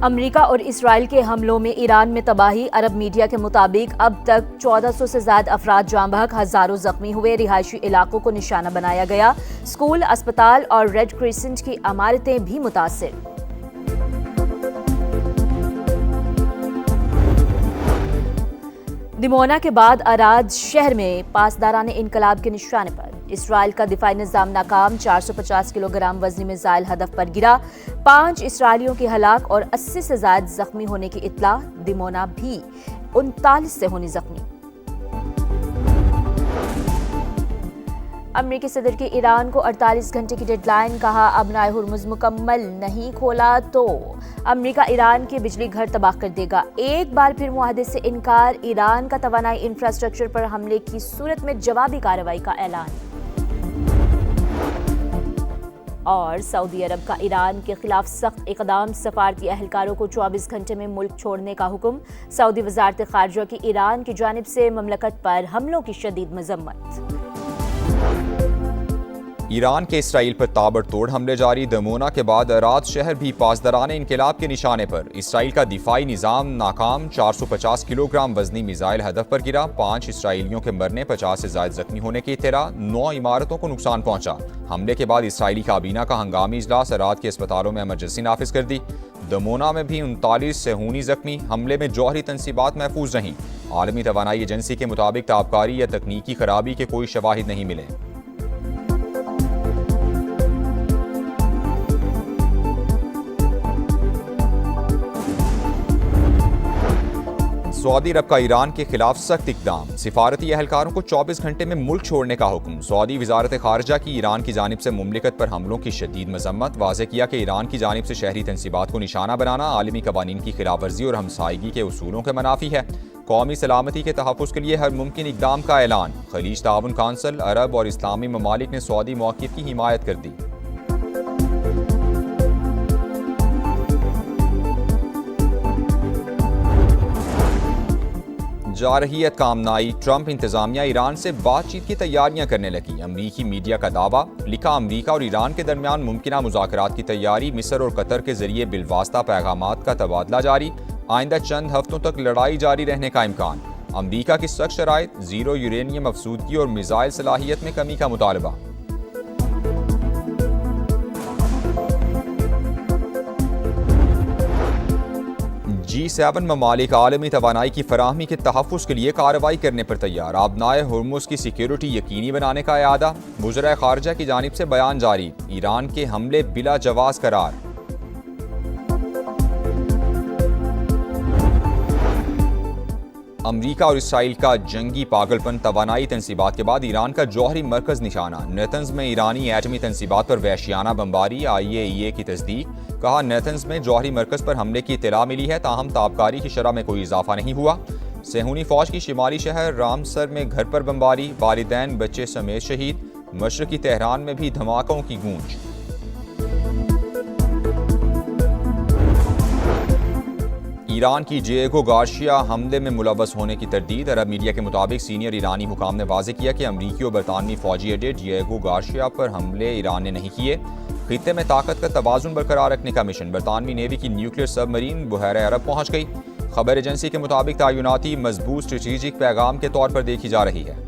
America और Israel के हमलों में ईरान में तबाही। अरब मीडिया के मुताबिक अब तक 1400 से ज्यादा अफराद जाँ बहक, हजारों जख्मी हुए। रिहायशी इलाकों को निशाना बनाया गया। स्कूल, अस्पताल और रेड क्रिसेंट की इमारतें भी मुतासिर। दिमोना के बाद अराज शहर में पासदाराने इनकलाब के निशाने पर। इसराइल का दिफाई निज़ाम नाकाम। 450 किलोग्राम वजनी मिसाइल हदफ पर गिरा। 5 इसराइलियों की हलाक और 80 से ज्यादा जख्मी होने की इत्तला। दिमोना भी 39 से होनी जख्मी। अमेरिकी सदर की ईरान को 48 घंटे की डेडलाइन। कहा, अब हुर्मुज़ मुकम्मल नहीं खोला तो अमेरिका ईरान के बिजली घर तबाह कर देगा। एक बार फिर मुआहदे से इनकार। ईरान का तवानाई इंफ्रास्ट्रक्चर पर हमले की सूरत में जवाबी कार्रवाई का ऐलान। और सऊदी अरब का ईरान के खिलाफ सख्त इकदाम। सफारती अहलकारों को 24 घंटे में मुल्क छोड़ने का हुक्म। सऊदी वजारत खारजा की ईरान की जानिब से ममलकत पर हमलों की शदीद मजम्मत। ईरान के इसराइल पर ताबड़तोड़ हमले जारी। दमोना के बाद अराद शहर भी पासदाराने इनकलाब के निशाने पर। इसराइल का दिफाई निज़ाम नाकाम। 450 किलोग्राम वजनी मिसाइल हदफ पर गिरा। 5 इसराइलियों के मरने, 50 से ज्यादा जख्मी होने की इत्तला। 9 इमारतों को नुकसान पहुंचा। हमले के बाद इसराइली काबीना का हंगामी इजलास। अराद के अस्पतालों में इमरजेंसी नाफिज कर दी। दमोना में भी 39 से होनी जख्मी। हमले में जौहरी तनसीबात महफूज रहीं। आलमी तवानाई एजेंसी के मुताबिक ताबकारी या तकनीकी खराबी के कोई शवाहिद नहीं मिले। सऊदी अरब का ईरान के खिलाफ सख्त इकदाम। सिफारती अहलकारों को 24 घंटे में मुल्क छोड़ने का हुक्म। सऊदी वजारत खारजा की ईरान की जानिब से मुमलिकत पर हमलों की शदीद मजम्मत। वाज़ेह किया कि ईरान की जानिब से शहरी तनसीबात को निशाना बनाना आलमी कवानीन की खिलाफ वर्जी और हमसायगी के उसूलों के मनाफी है। कौमी सलामती के तहफ़्फ़ुज़ के लिए हर मुमकिन इकदाम का ऐलान। खलीज ताउन काउंसिल, अरब और इस्लामी ममालिक ने सऊदी मौक़िफ़ की हिमायत कर दी। जा रही है कामनाई। ट्रंप इंतजामिया ईरान से बातचीत की तैयारियां करने लगी। अमरीकी मीडिया का दावा। लिखा, अमरीका और ईरान के दरमियान मुमकिना मुज़ाकरात की तैयारी। मिस्र और कतर के जरिए बिलवास्ता पैगामात का तबादला जारी। आइंदा चंद हफ्तों तक लड़ाई जारी रहने का इम्कान। अमरीका की सख्त शराइत। जीरो यूरेनियम अफसूदगी और मिसाइल सलाहियत में कमी का मुतालबा। G7 ममालिक आलमी तवानाई की फराहमी के तहफ़्फ़ुज़ के लिए कार्रवाई करने पर तैयार। आबनाए हुर्मुज़ की सिक्योरिटी यकीनी बनाने का इरादा। वज़ीर ख़ारिजा की जानिब से बयान जारी। ईरान के हमले बिला जवाज़ करार। अमरीका और इसराइल का जंगी पागलपन। तवानाई तनसीबात के बाद ईरान का जौहरी मरकज़ निशाना। नेतन्स में ईरानी एटमी तनसीबात पर वहशियाना बमबारी। IAEA की तस्दीक। कहा, नेतन्स में जौहरी मरकज़ पर हमले की इत्तला मिली है, ताहम ताबकारी की शरह में कोई इजाफा नहीं हुआ। सेहूनी फौज की शिमाली शहर रामसर में घर पर बमबारी। वालिदैन बच्चे समेत शहीद। मशरक़ी तेहरान में भी धमाकों की गूंज। ईरान की डिएगो गार्शिया हमले में मुलव्वस होने की तरदीद। अरब मीडिया के मुताबिक सीनियर ईरानी हुकाम ने वाज़ेह किया कि अमरीकी और बरतानवी फौजी अड्डे डिएगो गार्शिया पर हमले ईरान ने नहीं किए। खित्ते में ताकत का तवाज़ुन बरकरार रखने का मिशन। बरतानवी नेवी की न्यूक्लियर सबमरीन बहरे अरब पहुंच गई। खबर एजेंसी के मुताबिक तायुनाती मजबूत स्ट्रेटेजिक पैगाम के तौर पर देखी जा रही है।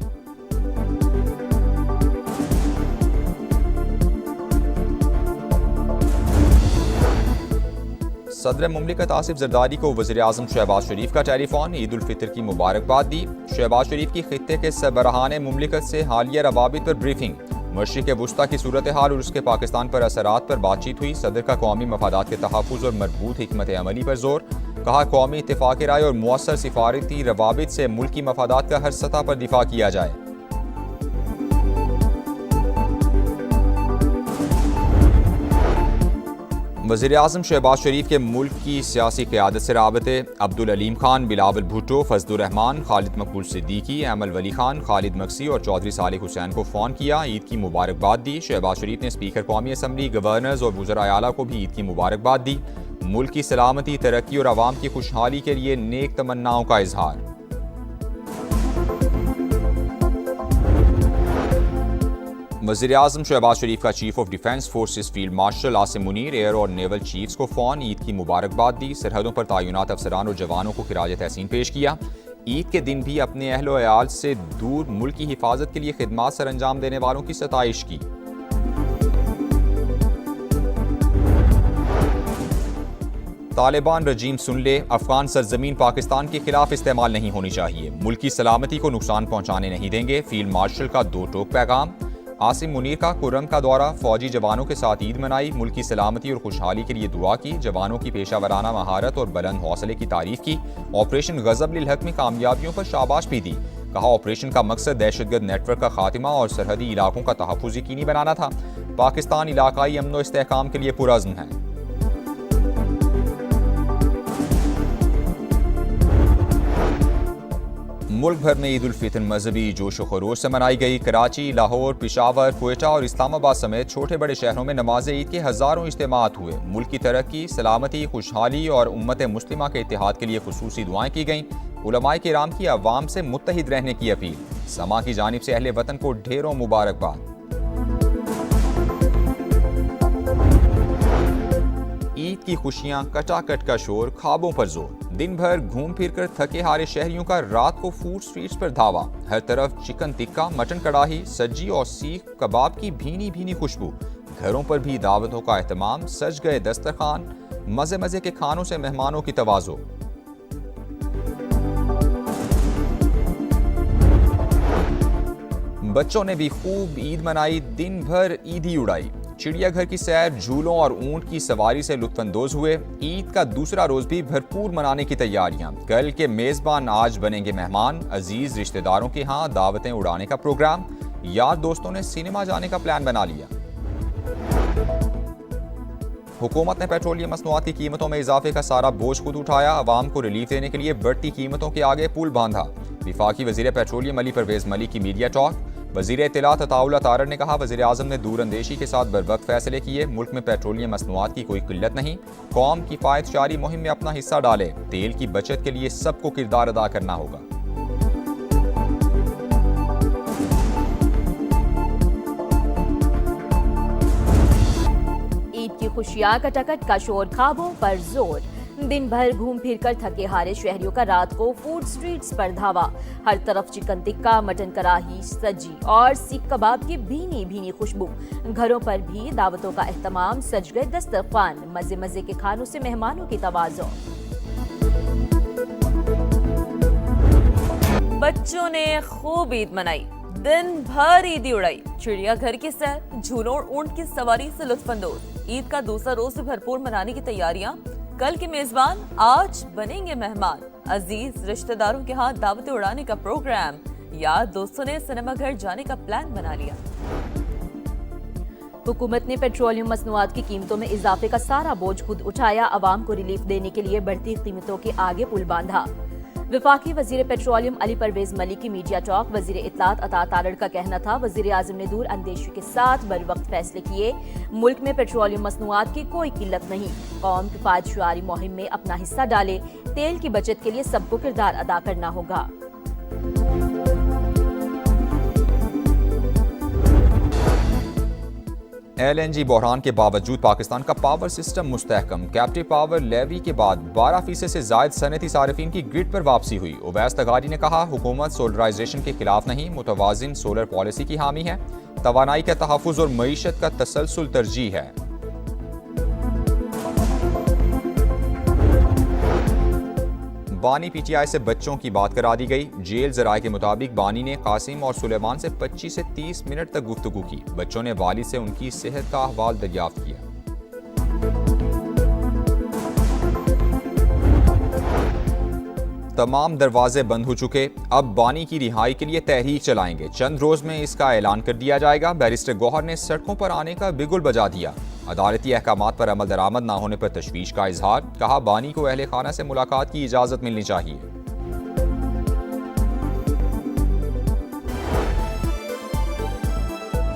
सदर मुमलिकत आसिफ जरदारी को वज़ीर आज़म शहबाज शरीफ का टेलीफोन। ईद उल फितर की मुबारकबाद दी। शहबाज शरीफ की खित्ते के सरबराहान मुमलिकत से हालिया रवाबित पर ब्रीफिंग। मशरिक़ वुस्ता की सूरत हाल और उसके पाकिस्तान पर असरात पर बातचीत हुई। सदर का कौमी मफादात के तहफ़्फ़ुज़ और मरबूत हिकमत अमली पर जोर। कहा, कौमी इत्तेफ़ाक़ राय और मुअस्सर सिफारती रवाबित से मुल्की मफादात का हर सतह पर दिफा किया जाए। वज़ीर आज़म शहबाज शरीफ के मुल्क की सियासी क़यादत से राबते। अब्दुल अलीम खान, बिलावल भुट्टो, फजलुर रहमान, खालिद मकबूल सिद्दीकी, अमल वली खान, खालिद मक्सी और चौधरी सालिक हुसैन को फ़ोन किया। ईद की मुबारकबाद दी। शहबाज शरीफ ने स्पीकर कौमी असम्बली, गवर्नर्स और वज़राए आला को भी ईद की मुबारकबाद दी। मुल्क की सलामती, तरक्की और आवाम की खुशहाली के लिए नेक तमन्नाओं का इजहार। वज़ीर-ए-आज़म शहबाज शरीफ का chief of defence forces field marshal Asim Munir air और नेवल चीफ्स को फ़ौन ईद की मुबारकबाद दी। सरहदों पर तैनात अफसरान और जवानों को खिराज तहसीन पेश किया। ईद के दिन भी अपने अहलो अयाल से दूर मुल्क की हिफाजत के लिए खिदमात सर अंजाम देने वालों की सताइश की। तालिबान रजीम सुन ले, अफगान सरजमीन पाकिस्तान के खिलाफ इस्तेमाल नहीं होनी चाहिए, मुल्क की सलामती को नुकसान पहुंचाने नहीं देंगे। फील्ड मार्शल का दो टोक पैगाम। आसिम मुनीर का कुर्रम का दौरा, फौजी जवानों के साथ ईद मनाई, मुल्क की सलामती और खुशहाली के लिए दुआ की, जवानों की पेशा वराना महारत और बुलंद हौसले की तारीफ की। ऑपरेशन गजब लिल हक में कामयाबियों पर शाबाश भी दी। कहा ऑपरेशन का मकसद दहशतगर्द नेटवर्क का खात्मा और सरहदी इलाकों का तहफ़्फ़ुज़ यकीनी बनाना था। पाकिस्तान इलाकाई अमन व इस्तेहकाम के लिए पुरअज़्म है। मुल्क भर में ईद उल फितर मजहबी जोश व खरोश से मनाई गई। कराची, लाहौर, पेशावर, क्वेटा और इस्लामाबाद समेत छोटे बड़े शहरों में नमाज ईद के हज़ारों इज्तिमात हुए। मुल्क की तरक्की, सलामती, खुशहाली और उम्मत मुस्लिमा के इत्तेहाद के लिए खुसूसी दुआएं की गईं। उलमाए किराम की अवाम से मुत्तहिद रहने की अपील। समा की जानिब से अहले वतन को ढेरों मुबारकबाद। ईद की खुशियां, कटाकट का शोर, ख्वाबों पर जोर। दिन भर घूम फिर कर थके हारे शहरियों का रात को फूड स्ट्रीट्स पर धावा। हर तरफ चिकन टिक्का, मटन कढ़ाई, सज्जी और सीख कबाब की भीनी भीनी खुशबू। घरों पर भी दावतों का एहतमाम, सज गए दस्तरखान, मजे मजे के खानों से मेहमानों की तवाज़ो। बच्चों ने भी खूब ईद मनाई, दिन भर ईदी उड़ाई। चिड़ियाघर की सैर, झूलों और ऊंट की सवारी से लुत्फानंदोज हुए। ईद का दूसरा रोज भी भरपूर मनाने की तैयारियां। कल के मेजबान आज बनेंगे मेहमान। अजीज रिश्तेदारों के यहाँ दावतें उड़ाने का प्रोग्राम। यार दोस्तों ने सिनेमा जाने का प्लान बना लिया। हुकूमत ने पेट्रोलियम मसनूआत की कीमतों में इजाफे का सारा बोझ खुद उठाया। अवाम को रिलीफ देने के लिए बढ़ती कीमतों के आगे पुल बांधा। विफाकी वजीर पेट्रोलियम अली परवेज मलिक की मीडिया टॉक। वजीर इत्तलात अताउल्लाह तारड़ ने कहा वज़ीर-ए-आज़म ने दूरअंदेशी के साथ बरवक्त फैसले किए। मुल्क में पेट्रोलियम मसनूआत की कोई किल्लत नहीं। कौम किफायतशारी मुहिम में अपना हिस्सा डाले। तेल की बचत के लिए सबको किरदार अदा करना होगा। ईद की खुशियां, कटाकट का शोर, ख्वाबों पर जोर। दिन भर घूम फिर कर थके हारे शहरियों का रात को फूड स्ट्रीट्स पर धावा। हर तरफ चिकन टिक्का, मटन कढ़ाई, सज्जी और सीख कबाब की भीनी भीनी खुशबू। घरों पर भी दावतों का एहतमाम, सज गए दस्तरखान, मजे मजे के खानों से मेहमानों की तवाज़ो। बच्चों ने खूब ईद मनाई, दिन भर ईदी उड़ाई। चिड़ियाघर की सैर, झूलों और ऊंट की सवारी से लुत्फानंदोज। ईद का दूसरा रोज भरपूर मनाने की तैयारियां। कल के मेजबान आज बनेंगे मेहमान। अजीज रिश्तेदारों के हाथ दावतें उड़ाने का प्रोग्राम। यार दोस्तों ने सिनेमा घर जाने का प्लान बना लिया। हुकूमत ने पेट्रोलियम मसनूआत की कीमतों में इजाफे का सारा बोझ खुद उठाया। अवाम को रिलीफ देने के लिए बढ़ती कीमतों के आगे पुल बांधा। विफाकी वजीर पेट्रोलियम अली परवेज मलिक की मीडिया टॉक। वजीर इत्तलात अता तारड़ का कहना था वज़ीर-ए-आज़म ने दूर अंदेशी के साथ बर वक्त फैसले किए। मुल्क में पेट्रोलियम मसनूआत की कोई किल्लत नहीं। कौम किफायतशारी मुहिम में अपना हिस्सा डाले। तेल की बचत के लिए सबको किरदार अदा करना होगा। LNG बहरान के बावजूद पाकिस्तान का पावर सिस्टम मुस्तहकम। कैप्टिव पावर लेवी के बाद 12% से जायद सनती सार्फिन की ग्रिड पर वापसी हुई। उवैस तगारी ने कहा हुकूमत सोलराइजेशन के खिलाफ नहीं, मुतवाजिन सोलर पॉलिसी की हामी है। तवानाई का तहफ़्फ़ुज़ और मईशत का तसलसल तरजीह है। बानी PTI से बच्चों की बात करा दी गई। जेल ज़राए के मुताबिक बानी ने कासिम और सुलेमान से 25 से 30 मिनट तक गुफ्तगू की। बच्चों ने वालिद से उनकी सेहत का अहवाल दरियाफ्त किया। तमाम दरवाजे बंद हो चुके। अब बानी की रिहाई के लिए तहरीक चलाएंगे। चंद रोज में इसका ऐलान कर दिया जाएगा। बैरिस्टर गौहर ने सड़कों पर आने का बिगुल बजा दिया। अदालती अहकामात पर अमल दरामद न होने पर तशवीश का इजहार। कहा बानी को अहले खाना से मुलाकात की इजाजत मिलनी चाहिए।